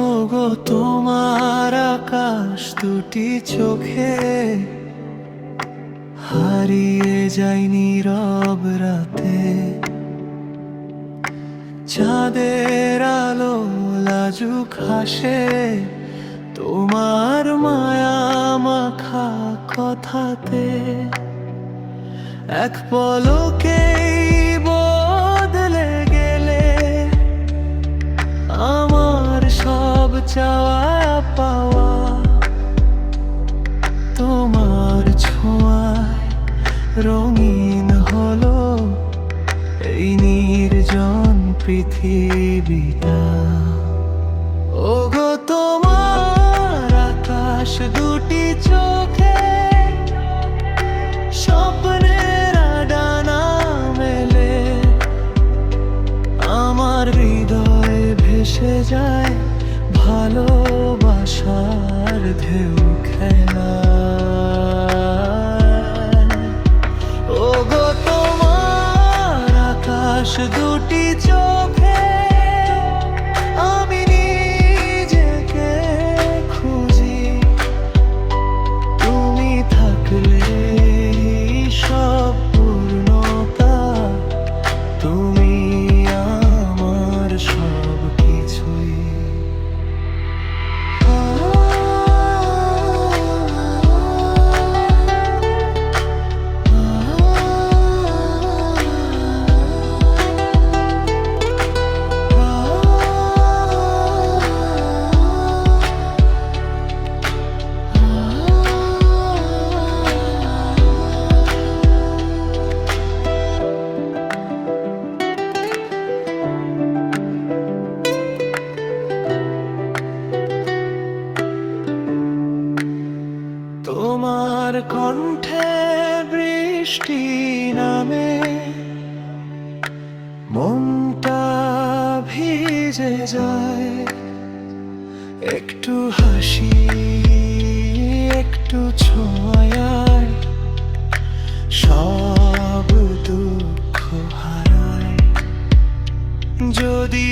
ওগো তোমার আকাশ দুটি চোখে হারিয়ে যায় নীরব রাতে, চাঁদের আলো লাজুক হাসে তোমার মায়া মাখা কথাতে। এক পলকেই বদলে গেলে আমার সব চাওয়া পাওয়া, তোমার ছোঁয়ায় রঙিন হলো এই নির্জন পৃথিবীটা। ওগো তোমার আকাশ দুটি চোখে স্বপ্নের ডানা মেলে, আমার হৃদয় ভেসে যায় ভালোবাসার ঢেউ খেলা। ওগো তোমার আকাশ দুটি চোখে আমি নিজেকে খুঁজি, তুমি থাকলে সব পূর্ণতা, তুমি আমার সব কিছুই। তোমার কণ্ঠে বৃষ্টি নামে, মনটা ভিজে যায়, একটু হাসি একটু ছোঁয়ায় সব দুঃখ হারায়। যদি